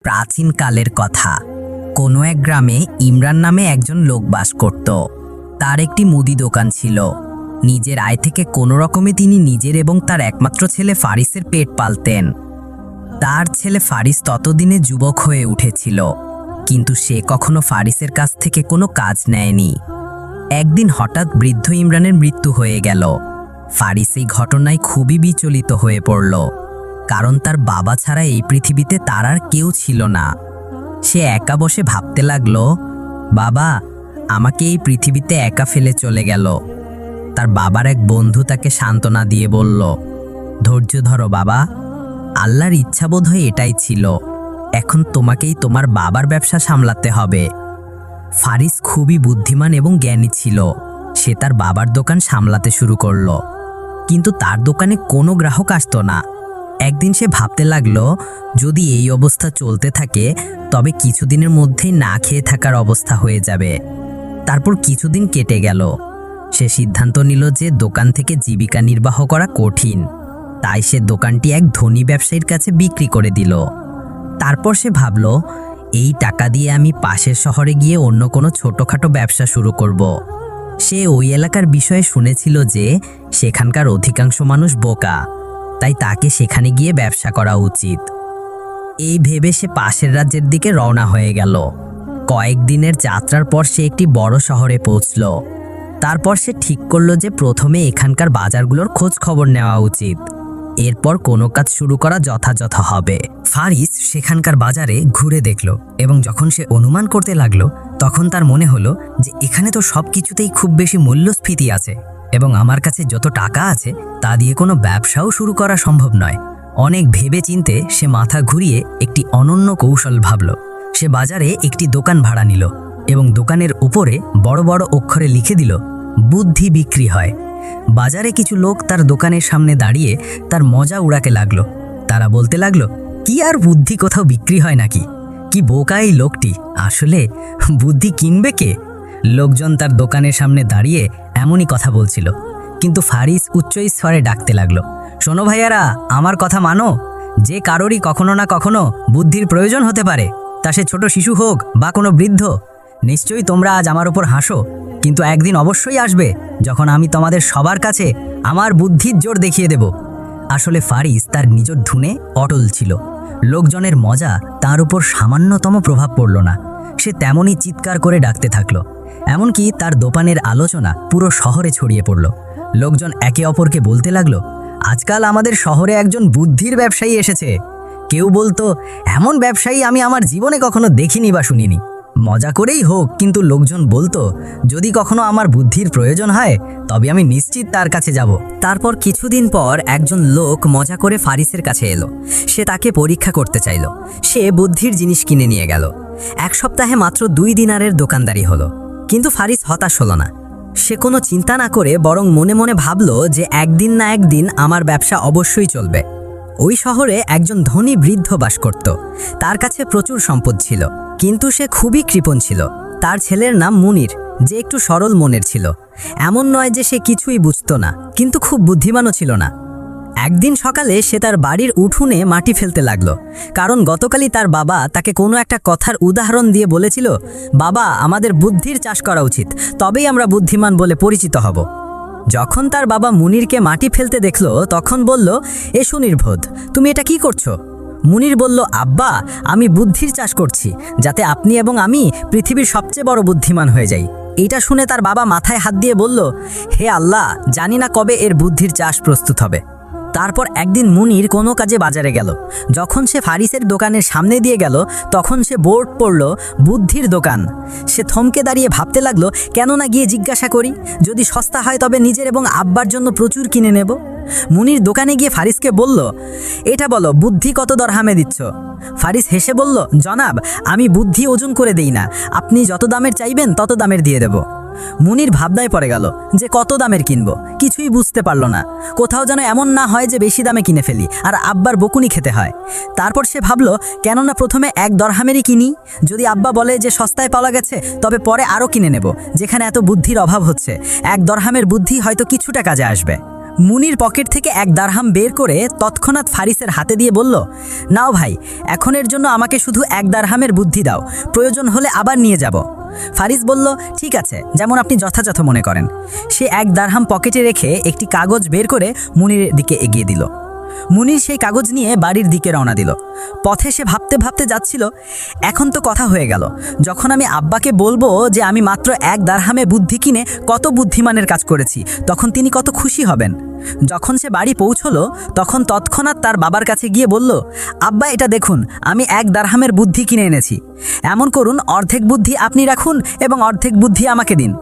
প্রাচীনকালের কথা। কোনো এক গ্রামে ইমরান নামে একজন লোক বাস করত। তার একটি মুদি দোকান ছিল। নিজের আয় থেকে কোনো রকমে তিনি নিজের এবং তার একমাত্র ছেলে ফারিসের পেট পালতেন। তার ছেলে ফারিস ততদিনে যুবক হয়ে উঠেছিল, কিন্তু সে কখনো ফারিসের কাছ থেকে কোনো কাজ নেয়নি। একদিন হঠাৎ বৃদ্ধ ইমরানের মৃত্যু হয়ে গেল। ফারিস এই ঘটনায় খুবই বিচলিত হয়ে পড়ল, কারণ তার বাবা ছাড়া এই পৃথিবীতে তার আর কেউ ছিল না। সে একা বসে ভাবতে লাগলো, বাবা আমাকে এই পৃথিবীতে একা ফেলে চলে গেল। তার বাবার এক বন্ধু তাকে সান্ত্বনা দিয়ে বলল, ধৈর্য ধরো বাবা, আল্লাহর ইচ্ছা বোধহয় এটাই ছিল। এখন তোমাকেই তোমার বাবার ব্যবসা সামলাতে হবে। ফারিস খুবই বুদ্ধিমান এবং জ্ঞানী ছিল। সে তার বাবার দোকান সামলাতে শুরু করলো, কিন্তু তার দোকানে কোনো গ্রাহক আসতো না। একদিন সে ভাবতে লাগলো, যদি এই অবস্থা চলতে থাকে তবে কিছুদিনের মধ্যেই না খেয়ে থাকার অবস্থা হয়ে যাবে। তারপর কিছুদিন কেটে গেল। সে সিদ্ধান্ত নিল যে দোকান থেকে জীবিকা নির্বাহ করা কঠিন, তাই সে দোকানটি এক ধনী ব্যবসায়ীর কাছে বিক্রি করে দিল। তারপর সে ভাবল, এই টাকা দিয়ে আমি পাশের শহরে গিয়ে অন্য কোনো ছোটোখাটো ব্যবসা শুরু করব। সে ওই এলাকার বিষয়ে শুনেছিল যে সেখানকার অধিকাংশ মানুষ বোকা, তাই তাকে সেখানে গিয়ে ব্যবসা করা উচিত। এই ভেবে সে পাশের রাজ্যের দিকে রওনা হয়ে গেল। কয়েকদিনের যাত্রার পর সে একটি বড় শহরে পৌঁছল। তারপর সে ঠিক করল যে প্রথমে এখানকার বাজারগুলোর খোঁজ খবর নেওয়া উচিত, এরপর কোনো কাজ শুরু করা যথাযথ হবে। ফারিস সেখানকার বাজারে ঘুরে দেখল এবং যখন সে অনুমান করতে লাগলো, তখন তার মনে হলো যে এখানে তো সব কিছুতেই খুব বেশি মূল্যস্ফীতি আছে এবং আমার কাছে যত টাকা আছে তা দিয়ে কোনো ব্যবসাও শুরু করা সম্ভব নয়। অনেক ভেবে চিনতে সে মাথা ঘুরিয়ে একটি অনন্য কৌশল ভাবল। সে বাজারে একটি দোকান ভাড়া নিল এবং দোকানের উপরে বড় বড় অক্ষরে লিখে দিল, বুদ্ধি বিক্রি হয়। বাজারে কিছু লোক তার দোকানের সামনে দাঁড়িয়ে তার মজা উড়াতে লাগলো। তারা বলতে লাগলো, কি আর বুদ্ধি কোথাও বিক্রি হয় নাকি? কি বোকা এই লোকটি, আসলে বুদ্ধি কিনবে কে? লোকজন তার দোকানের সামনে দাঁড়িয়ে এমনই কথা বলছিল, কিন্তু ফারিস উচ্চ স্বরে ডাকতে লাগলো, শোনো ভাইয়ারা, আমার কথা মানো। যে কারোরই কখনো না কখনো বুদ্ধির প্রয়োজন হতে পারে, তা সে ছোট শিশু হোক বা কোনো বৃদ্ধ। নিশ্চয়ই তোমরা আজ আমার উপর হাসো, কিন্তু একদিন অবশ্যই আসবে যখন আমি তোমাদের সবার কাছে আমার বুদ্ধির জোর দেখিয়ে দেব। আসলে ফারিস তার নিজের ধুনে অটল ছিল। লোকজনের মজা তার উপর সামান্যতম প্রভাব পড়ল না। সে তেমনই চিৎকার করে ডাকতে থাকলো, এমনকি তার দোকানের আলোচনা পুরো শহরে ছড়িয়ে পড়ল। লোকজন একে অপরকে বলতে লাগলো, আজকাল আমাদের শহরে একজন বুদ্ধির ব্যবসায়ী এসেছে। কেউ বলতো, এমন ব্যবসায়ী আমি আমার জীবনে কখনো দেখিনি বা শুনিনি। মজা করেই হোক, কিন্তু লোকজন বলতো, যদি কখনো আমার বুদ্ধির প্রয়োজন হয় তবে আমি নিশ্চিত তার কাছে যাব। তারপর কিছুদিন পর একজন লোক মজা করে ফারিসের কাছে এলো। সে তাকে পরীক্ষা করতে চাইল। সে বুদ্ধির জিনিস কিনে নিয়ে গেল। এক সপ্তাহে মাত্র 2 দিনারের দোকানদারি হলো, কিন্তু ফারিস হতাশ হলো না। সে কোনো চিন্তা না করে বরং মনে মনে ভাবল যে একদিন না একদিন আমার ব্যবসা অবশ্যই চলবে। ওই শহরে একজন ধনী বৃদ্ধ বাস করত। তার কাছে প্রচুর সম্পদ ছিল, কিন্তু সে খুবই কৃপণ ছিল। তার ছেলের নাম মুনির, যে একটু সরল মনের ছিল। এমন নয় যে সে কিছুই বুঝত না, কিন্তু খুব বুদ্ধিমানও ছিল না। একদিন সকালে সে তার বাড়ির উঠোনে মাটি ফেলতে লাগলো, কারণ গতকালই তার বাবা তাকে কোনো একটা কথার উদাহরণ দিয়ে বলেছিল, বাবা আমাদের বুদ্ধির চাষ করা উচিত, তবেই আমরা বুদ্ধিমান বলে পরিচিত হব। যখন তার বাবা মুনিরকে মাটি ফেলতে দেখলো, তখন বলল, এসো নির্বোধ, তুমি এটা কি করছো? মুনির বলল, আব্বা আমি বুদ্ধির চাষ করছি, যাতে আপনি এবং আমি পৃথিবীর সবচেয়ে বড় বুদ্ধিমান হয়ে যাই। এইটা শুনে তার বাবা মাথায় হাত দিয়ে বলল, হে আল্লাহ, জানি না কবে এর বুদ্ধির চাষ প্রস্তুত হবে। তারপর একদিন মুনির কোনো কাজে বাজারে গেল। যখন সে ফারিসের দোকানের সামনে দিয়ে গেল, তখন সে বোর্ড পড়ল, বুদ্ধির দোকান। সে থমকে দাঁড়িয়ে ভাবতে লাগলো, কেন না গিয়ে জিজ্ঞাসা করি, যদি সস্তা হয় তবে নিজের এবং আব্বার জন্য প্রচুর কিনে নেব। মুনির দোকানে গিয়ে ফারিসকে বলল, এটা বলো বুদ্ধি কত দরহামে দিচ্ছ? ফারিস হেসে বলল, জনাব আমি বুদ্ধি ওজন করে দেই না, আপনি যত দামের চাইবেন তত দামের দিয়ে দেব। মুনির ভাবনায় পড়ে গেল যে কত দামের কিনবো, কিছুই বুঝতে পারল না। কোথাও যেন এমন না হয় যে বেশি দামে কিনে ফেলি আর আব্বার বকুনি খেতে হয়। তারপর সে ভাবল, কেননা প্রথমে 1 দরহামেরই কিনি, যদি আব্বা বলে যে সস্তায় পাওয়া গেছে তবে পরে আরও কিনে নেব। যেখানে এত বুদ্ধির অভাব হচ্ছে, 1 দরহামের বুদ্ধি হয়তো কিছুটা কাজে আসবে। মুনির পকেট থেকে এক দারহাম বের করে তৎক্ষণাৎ ফারিসের হাতে দিয়ে বলল, নাও ভাই, এখনের জন্য আমাকে শুধু এক দারহামের বুদ্ধি দাও, প্রয়োজন হলে আবার নিয়ে যাব। ফারিস বলল, ঠিক আছে, যেমন আপনি যথাযথ মনে করেন। সে এক দারহাম পকেটে রেখে একটি কাগজ বের করে মুনিরের দিকে এগিয়ে দিল। মুনির সেই কাগজ নিয়ে বাড়ির দিকে রওনা দিল। পথে সে ভাবতে ভাবতে যাচ্ছিল, এখন তো কথা হয়ে গেল, যখন আমি আব্বাকে বলবো যে আমি মাত্র এক দারহামে বুদ্ধি কিনে কত বুদ্ধিমানের কাজ করেছি, তখন তিনি কত খুশি হবেন। যখন সে বাড়ি পৌঁছলো তখন তৎক্ষণাৎ তার বাবার কাছে গিয়ে বলল, আব্বা, এটা দেখুন, আমি এক দারহামের বুদ্ধি কিনে এনেছি। এমন করুন, অর্ধেক বুদ্ধি আপনি রাখুন এবং অর্ধেক বুদ্ধি আমাকে দিন।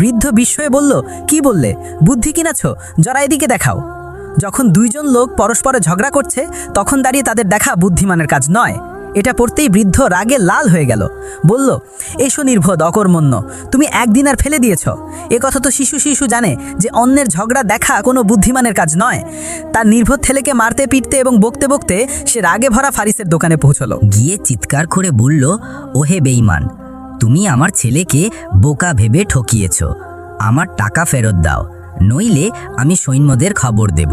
বৃদ্ধ বিস্ময়ে বলল, কি বললে, বুদ্ধি কিনেছ? জরা এদিকে দেখাও। যখন দুইজন লোক পরস্পরে ঝগড়া করছে তখন দাঁড়িয়ে তাদের দেখা বুদ্ধিমানের কাজ নয়। এটা পড়তেই বৃদ্ধ রাগে লাল হয়ে গেল। বলল, এসো নির্বোধ অকর্মণ্য, তুমি একদিন আর ফেলে দিয়েছ। এ কথা তো শিশু শিশু জানে যে অন্যের ঝগড়া দেখা কোনো বুদ্ধিমানের কাজ নয়। তার নির্বোধ ছেলেকে মারতে পিটতে এবং বকতে বকতে সে রাগে ভরা ফারিসের দোকানে পৌঁছলো। গিয়ে চিৎকার করে বলল, ওহে বেঈমান, তুমি আমার ছেলেকে বোকা ভেবে ঠকিয়েছ। আমার টাকা ফেরত দাও, নইলে আমি সৈন্যদের খবর দেব।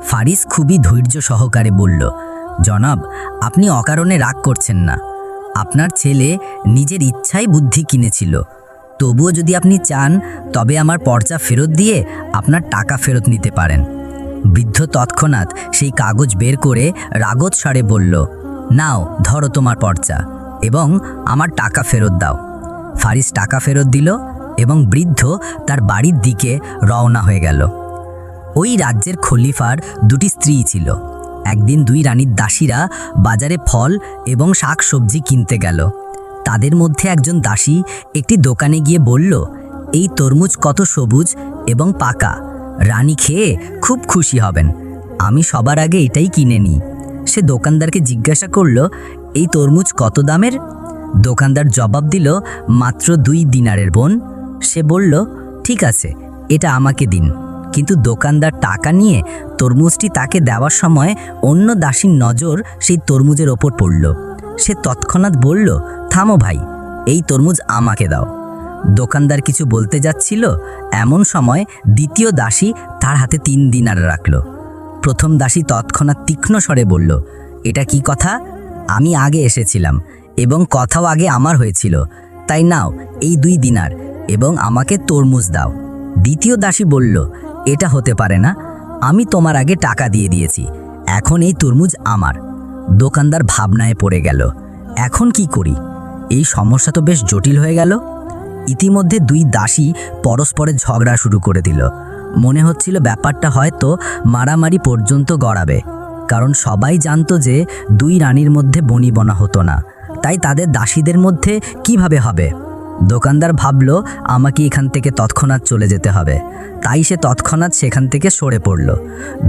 ফারিস খুবই ধৈর্য সহকারে বলল, জনাব, আপনি অকারণে রাগ করছেন না। আপনার ছেলে নিজের ইচ্ছাই বুদ্ধি কিনেছিল। তবুও যদি আপনি চান তবে আমার পর্চা ফেরত দিয়ে আপনার টাকা ফেরত নিতে পারেন। বৃদ্ধ তৎক্ষণাৎ সেই কাগজ বের করে রাগত স্বরে বলল, নাও, ধরো তোমার পর্চা এবং আমার টাকা ফেরত দাও। ফারিস টাকা ফেরত দিল এবং বৃদ্ধ তার বাড়ির দিকে রওনা হয়ে গেল। ওই রাজ্যের খলিফার দুটি স্ত্রী ছিল। একদিন দুই রানীর দাসীরা বাজারে ফল এবং শাক সবজি কিনতে গেল। তাদের মধ্যে একজন দাসী একটি দোকানে গিয়ে বলল, এই তরমুজ কত সবুজ এবং পাকা, রানী খেয়ে খুব খুশি হবেন, আমি সবার আগে এটাই কিনে নিই। সে দোকানদারকে জিজ্ঞাসা করল, এই তরমুজ কত দামের? দোকানদার জবাব দিল, মাত্র 2 দিনারের বোন। সে বলল, ঠিক আছে, এটা আমাকে দিন। কিন্তু দোকানদার টাকা নিয়ে তরমুজটি তাকে দেওয়ার সময় অন্য দাসীর নজর সেই তরমুজের ওপর পড়ল। সে তৎক্ষণাৎ বলল, থামো ভাই, এই তরমুজ আমাকে দাও। দোকানদার কিছু বলতে যাচ্ছিল, এমন সময় দ্বিতীয় দাসী তার হাতে 3 দিনার রাখল। প্রথম দাসী তৎক্ষণাৎ তীক্ষ্ণ স্বরে বলল, এটা কি কথা? আমি আগে এসেছিলাম এবং কথাও আগে আমার হয়েছিল, তাই নাও এই 2 দিনার এবং আমাকে তরমুজ দাও। দ্বিতীয় দাসী বলল, এটা হতে পারে না, আমি তোমার আগে টাকা দিয়ে দিয়েছি, এখন এই তরমুজ আমার। দোকানদার ভাবনায় পড়ে গেল, এখন কি করি? এই সমস্যা তো বেশ জটিল হয়ে গেল। ইতিমধ্যে 2 দাসী পরস্পরের ঝগড়া শুরু করে দিল। মনে হচ্ছিল ব্যাপারটা হয়তো মারামারি পর্যন্ত গড়াবে, কারণ সবাই জানতো যে 2 রানীর মধ্যে বনিবনা হতো না, তাই তাদের দাসীদের মধ্যে কিভাবে হবে? দোকানদার ভাবল, আমাকে এখান থেকে তৎক্ষণাৎ চলে যেতে হবে। তাই সে তৎক্ষণাৎ সেখান থেকে সরে পড়ল।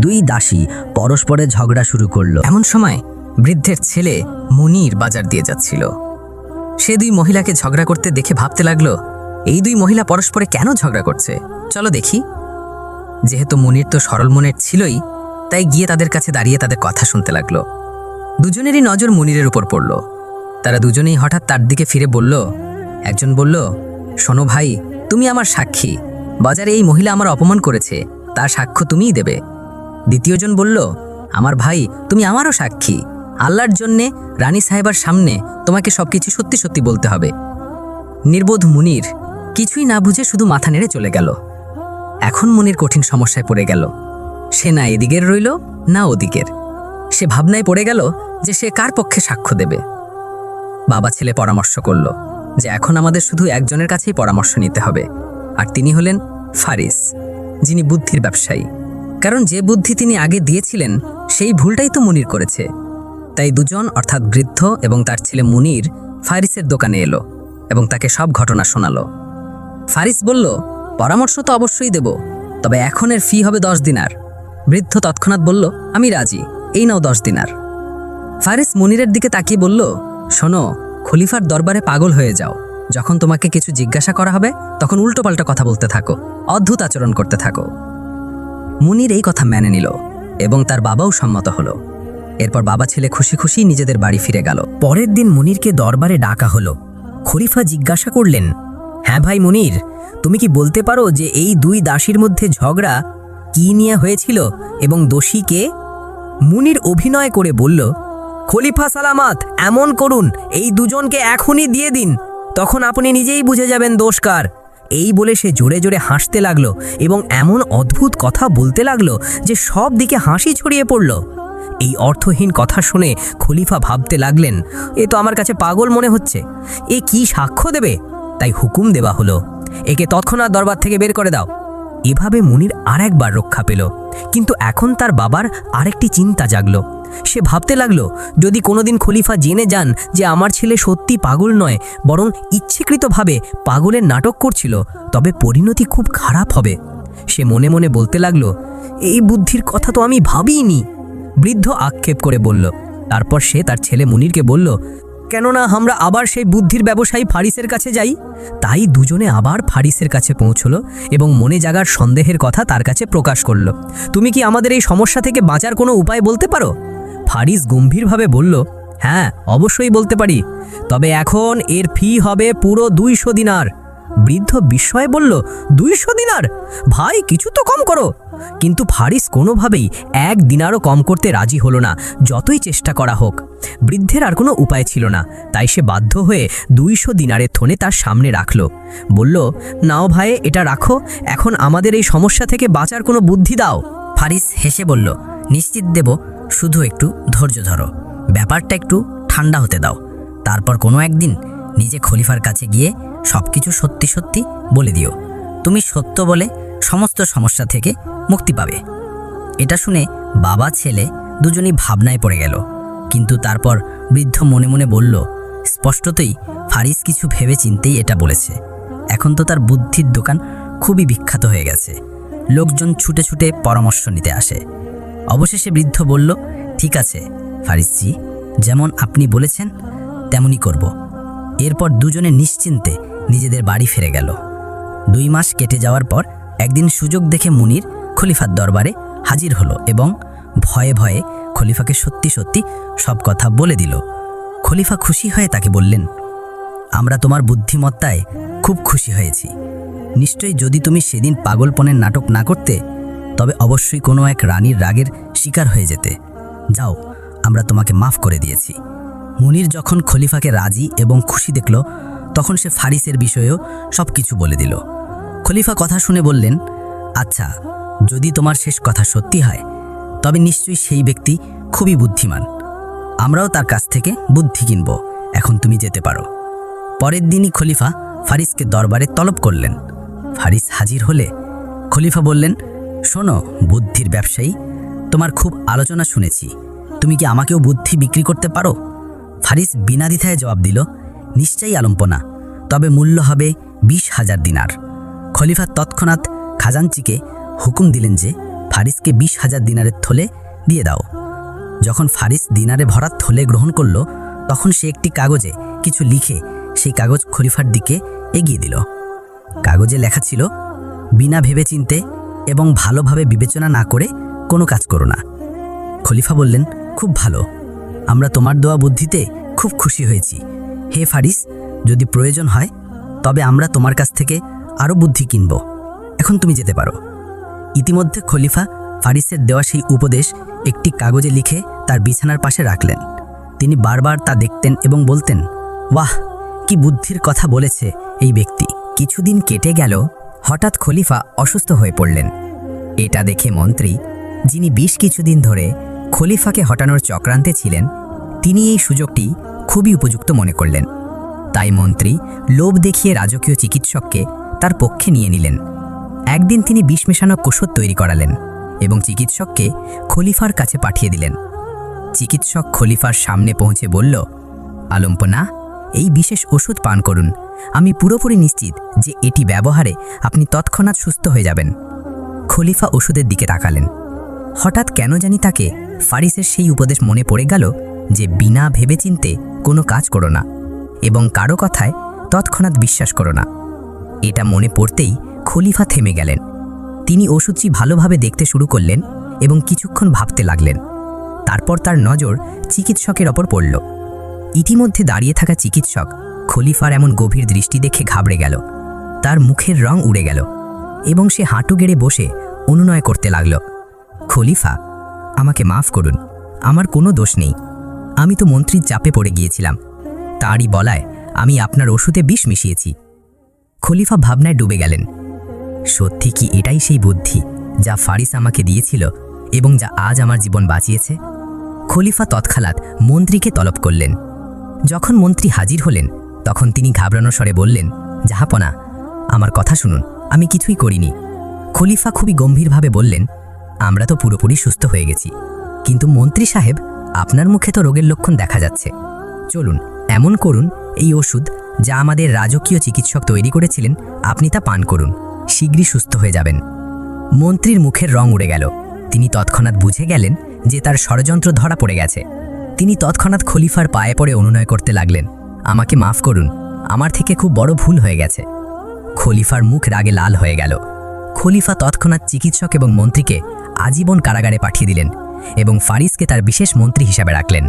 2 দাসী পরস্পরে ঝগড়া শুরু করলো। এমন সময় বৃদ্ধের ছেলে মুনির বাজার দিয়ে যাচ্ছিল। সে 2 মহিলাকে ঝগড়া করতে দেখে ভাবতে লাগলো, এই 2 মহিলা পরস্পরে কেন ঝগড়া করছে, চলো দেখি। যেহেতু মুনির তো সরল মনের ছিলই, তাই গিয়ে তাদের কাছে দাঁড়িয়ে তাদের কথা শুনতে লাগলো। দুজনেরই নজর মুনিরের উপর পড়ল। তারা দুজনেই হঠাৎ তার দিকে ফিরে বলল, একজন বলল, শোনো ভাই, তুমি আমার সাক্ষী, বাজারে এই মহিলা আমার অপমান করেছে, তার সাক্ষ্য তুমিই দেবে। দ্বিতীয়জন বলল, আমার ভাই, তুমি আমারও সাক্ষী, আল্লাহর জন্যে রানী সাহেবার সামনে তোমাকে সবকিছু সত্যি সত্যি বলতে হবে। নির্বোধ মুনির কিছুই না বুঝে শুধু মাথা নেড়ে চলে গেল। এখন মুনির কঠিন সমস্যায় পড়ে গেল। সে না এদিকের রইল না ওদিকের। সে ভাবনায় পড়ে গেল যে সে কার পক্ষে সাক্ষ্য দেবে। বাবা ছেলে পরামর্শ করল যে এখন আমাদের শুধু একজনের কাছেই পরামর্শ নিতে হবে, আর তিনি হলেন ফারিস, যিনি বুদ্ধির ব্যবসায়ী। কারণ যে বুদ্ধি তিনি আগে দিয়েছিলেন সেই ভুলটাই তো মুনির করেছে। তাই দুজন অর্থাৎ বৃদ্ধ এবং তার ছেলে মুনির ফারিসের দোকানে এলো এবং তাকে সব ঘটনা শোনালো। ফারিস বলল, পরামর্শ তো অবশ্যই দেব, তবে এখনের ফি হবে 10 দিনার। বৃদ্ধ তৎক্ষণাৎ বলল, আমি রাজি, এই নাও 10 দিনার। ফারিস মুনিরের দিকে তাকিয়ে বলল, শোনো, খলিফার দরবারে পাগল হয়ে যাও। যখন তোমাকে কিছু জিজ্ঞাসা করা হবে তখন উল্টোপাল্টা কথা বলতে থাকো, অদ্ভুত আচরণ করতে থাকো। মুনির এই কথা মেনে নিল এবং তার বাবাও সম্মত হলো। এরপর বাবা ছেলে খুশি খুশি নিজেদের বাড়ি ফিরে গেল। পরের দিন মুনিরকে দরবারে ডাকা হলো। খলিফা জিজ্ঞাসা করলেন, হ্যাঁ ভাই মুনির, তুমি কি বলতে পারো যে এই 2 দাসীর মধ্যে ঝগড়া কি নিয়ে হয়েছিল এবং দোষী কে? মুনির অভিনয় করে বলল, খলিফা সালামাত, এমন করুন, এই দুজনকে এখনই দিয়ে দিন, তখন আপনি নিজেই বুঝে যাবেন দোষ কার। এই বলে সে জোরে জোরে হাসতে লাগলো এবং এমন অদ্ভুত কথা বলতে লাগলো যে সব দিকে হাসি ছড়িয়ে পড়ল। এই অর্থহীন কথা শুনে খলিফা ভাবতে লাগলেন, এ তো আমার কাছে পাগল মনে হচ্ছে, এ কি সাক্ষ্য দেবে? তাই হুকুম দেওয়া হলো, একে তৎক্ষণাৎ দরবার থেকে বের করে দাও। এভাবে মুনির আরেকবার রক্ষা পেল, কিন্তু এখন তার বাবার আরেকটি চিন্তা জাগলো। সে ভাবতে লাগলো, যদি কোনোদিন খলিফা জেনে যান যে আমার ছেলে সত্যি পাগল নয়, বরং ইচ্ছাকৃতভাবে পাগলের নাটক করছিল, তবে পরিণতি খুব খারাপ হবে। সে মনে মনে বলতে লাগলো, এই বুদ্ধির কথা তো আমি ভাবিইনি। বৃদ্ধ আক্ষেপ করে বলল। তারপর সে তার ছেলে মুনিরকে বলল, কেননা আমরা আবার সেই বুদ্ধির ব্যবসায়ী ফারিসের কাছে যাই। তাই দুজনে আবার ফারিসের কাছে পৌঁছলো এবং মনে জাগার সন্দেহের কথা তার কাছে প্রকাশ করল। তুমি কি আমাদের এই সমস্যা থেকে বাঁচার কোনো উপায় বলতে পারো? ফারিস গম্ভীরভাবে বলল, হ্যাঁ, অবশ্যই বলতে পারি, তবে এখন এর ফি হবে পুরো 200 দিনার। বৃদ্ধ বিস্ময়ে বলল, 200 দিনার? ভাই, কিছু তো কম করো। কিন্তু ফারিস কোনোভাবেই 1 দিনারও কম করতে রাজি হলো না, যতই চেষ্টা করা হোক। বৃদ্ধের আর কোনো উপায় ছিল না, তাই সে বাধ্য হয়ে 200 দিনারের থনে তার সামনে রাখল। বলল, নাও ভাই, এটা রাখো, এখন আমাদের এই সমস্যা থেকে বাঁচার কোনো বুদ্ধি দাও। ফারিস হেসে বলল, নিশ্চিত দেব, শুধু একটু ধৈর্য ধরো, ব্যাপারটা একটু ঠান্ডা হতে দাও। তারপর কোনো একদিন নিজে খলিফার কাছে গিয়ে সবকিছু সত্যি সত্যি বলে দিও। তুমি সত্য বলে সমস্ত সমস্যা থেকে মুক্তি পাবে। এটা শুনে বাবা ছেলে দুজনই ভাবনায় পড়ে গেল। কিন্তু তারপর বৃদ্ধ মনে মনে বলল, স্পষ্টতই ফারিস কিছু ভেবে চিন্তেই এটা বলেছে। এখন তো তার বুদ্ধির দোকান খুবই বিখ্যাত হয়ে গেছে, লোকজন ছুটে ছুটে পরামর্শ নিতে আসে। অবশেষে বৃদ্ধ বলল, ঠিক আছে ফারিসজি, যেমন আপনি বলেছেন তেমনই করব। এরপর দুজনে নিশ্চিন্তে নিজেদের বাড়ি ফিরে গেল। 2 মাস কেটে যাওয়ার পর একদিন সুযোগ দেখে মুনির খলিফার দরবারে হাজির হলো এবং ভয়ে ভয়ে খলিফাকে সত্যি সত্যি সব কথা বলে দিল। খলিফা খুশি হয়ে তাকে বললেন, আমরা তোমার বুদ্ধিমত্তায় খুব খুশি হয়েছি। নিশ্চয়ই যদি তুমি সেদিন পাগলপনের নাটক না করতে, তবে অবশ্যই কোনো এক রানীর রাগের শিকার হয়ে যেতে। যাও, আমরা তোমাকে মাফ করে দিয়েছি। মুনির যখন খলিফাকে রাজি এবং খুশি দেখল, তখন সে ফারিসের বিষয়েও সব কিছু বলে দিল। খলিফা কথা শুনে বললেন, আচ্ছা, যদি তোমার শেষ কথা সত্যি হয়, তবে নিশ্চয়ই সেই ব্যক্তি খুবই বুদ্ধিমান। আমরাও তার কাছ থেকে বুদ্ধি কিনব। এখন তুমি যেতে পারো। পরের দিনই খলিফা ফারিসকে দরবারে তলব করলেন। ফারিস হাজির হলে খলিফা বললেন, শোনো বুদ্ধির ব্যবসায়ী, তোমার খুব আলোচনা শুনেছি, তুমি কি আমাকেও বুদ্ধি বিক্রি করতে পারো? ফারিস বিনা দ্বিধায় জবাব দিল, নিশ্চয়ই আলম্পনা, তবে মূল্য হবে 20,000 দিনার। খলিফা তৎক্ষণাৎ খাজাঞ্চিকে হুকুম দিলেন যে ফারিসকে 20,000 দিনারের থলে দিয়ে দাও। যখন ফারিস দিনারে ভরা থলে গ্রহণ করল, তখন সে একটি কাগজে কিছু লিখে সেই কাগজ খলিফার দিকে এগিয়ে দিল। কাগজে লেখা ছিল, বিনা ভেবেচিন্তে এবং ভালোভাবে বিবেচনা না করে কোনো কাজ করো না। খলিফা বললেন, খুব ভালো, আমরা তোমার দেওয়া বুদ্ধিতে খুব খুশি হয়েছি। হে ফারিস, যদি প্রয়োজন হয় তবে আমরা তোমার কাছ থেকে আরও বুদ্ধি কিনব। এখন তুমি যেতে পারো। ইতিমধ্যে খলিফা ফারিসের দেওয়া সেই উপদেশ একটি কাগজে লিখে তার বিছানার পাশে রাখলেন। তিনি বারবার তা দেখতেন এবং বলতেন, বাহ, কি বুদ্ধির কথা বলেছে এই ব্যক্তি। কিছুদিন কেটে গেল। হঠাৎ খলিফা অসুস্থ হয়ে পড়লেন। এটা দেখে মন্ত্রী, যিনি বেশ কিছুদিন ধরে খলিফাকে হটানোর চক্রান্তে ছিলেন, তিনি এই সুযোগটি খুবই উপযুক্ত মনে করলেন। তাই মন্ত্রী লোভ দেখিয়ে রাজকীয় চিকিৎসককে তার পক্ষে নিয়ে নিলেন। একদিন তিনি বিষ মেশানো ওষুধ তৈরি করালেন এবং চিকিৎসককে খলিফার কাছে পাঠিয়ে দিলেন। চিকিৎসক খলিফার সামনে পৌঁছে বলল, আলম্পনা, এই বিশেষ ওষুধ পান করুন। আমি পুরোপুরি নিশ্চিত যে এটি ব্যবহারে আপনি তৎক্ষণাৎ সুস্থ হয়ে যাবেন। খলিফা ওষুধের দিকে তাকালেন। হঠাৎ কেন জানি তাকে ফারিসের সেই উপদেশ মনে পড়ে গেল যে বিনা ভেবেচিন্তে কোনো কাজ করো না এবং কারো কথায় তৎক্ষণাৎ বিশ্বাস করো না। এটা মনে পড়তেই খলিফা থেমে গেলেন। তিনি ওষুধটি ভালোভাবে দেখতে শুরু করলেন এবং কিছুক্ষণ ভাবতে লাগলেন। তারপর তার নজর চিকিৎসকের ওপর পড়ল। ইতিমধ্যে দাঁড়িয়ে থাকা চিকিৎসক খলিফার এমন গভীর দৃষ্টি দেখে ঘাবড়ে গেল। তার মুখের রং উড়ে গেল এবং সে হাঁটু গেড়ে বসে অনুনয় করতে লাগল, খলিফা, আমাকে মাফ করুন, আমার কোনো দোষ নেই। আমি তো মন্ত্রীর চাপে পড়ে গিয়েছিলাম। তারই বলায় আমি আপনার ওষুধে বিষ মিশিয়েছি। খলিফা ভাবনায় ডুবে গেলেন। সত্যি কি এটাই সেই বুদ্ধি যা ফারিস আমাকে দিয়েছিল এবং যা আজ আমার জীবন বাঁচিয়েছে? খলিফা তৎক্ষণাৎ মন্ত্রীকে তলব করলেন। যখন মন্ত্রী হাজির হলেন তখন তিনি ঘাবড়ানো স্বরে বললেন, জাহাপনা, আমার কথা শুনুন, আমি কিছুই করিনি। খলিফা খুবই গম্ভীরভাবে বললেন, আমরা তো পুরোপুরি সুস্থ হয়ে গেছি, কিন্তু মন্ত্রী সাহেব, আপনার মুখে তো রোগের লক্ষণ দেখা যাচ্ছে। চলুন এমন করুন, এই ওষুধ যা আমাদের রাজকীয় চিকিৎসক তৈরি করেছিলেন, আপনি তা পান করুন, শীঘ্রই সুস্থ হয়ে যাবেন। মন্ত্রীর মুখের রং উড়ে গেল। তিনি তৎক্ষণাৎ বুঝে গেলেন যে তার ষড়যন্ত্র ধরা পড়ে গেছে। তিনি তৎক্ষণাৎ খলিফার পায়ে পড়ে অনুনয় করতে লাগলেন, আমাকে মাফ করুন, আমার থেকে খুব বড় ভুল হয়ে গেছে। খলিফার মুখ রাগে লাল হয়ে গেল। খলিফা তৎক্ষণাৎ চিকিৎসক এবং মন্ত্রীকে আজীবন কারাগারে পাঠিয়ে দিলেন এবং ফারিসকে তার বিশেষ মন্ত্রী হিসাবে রাখলেন।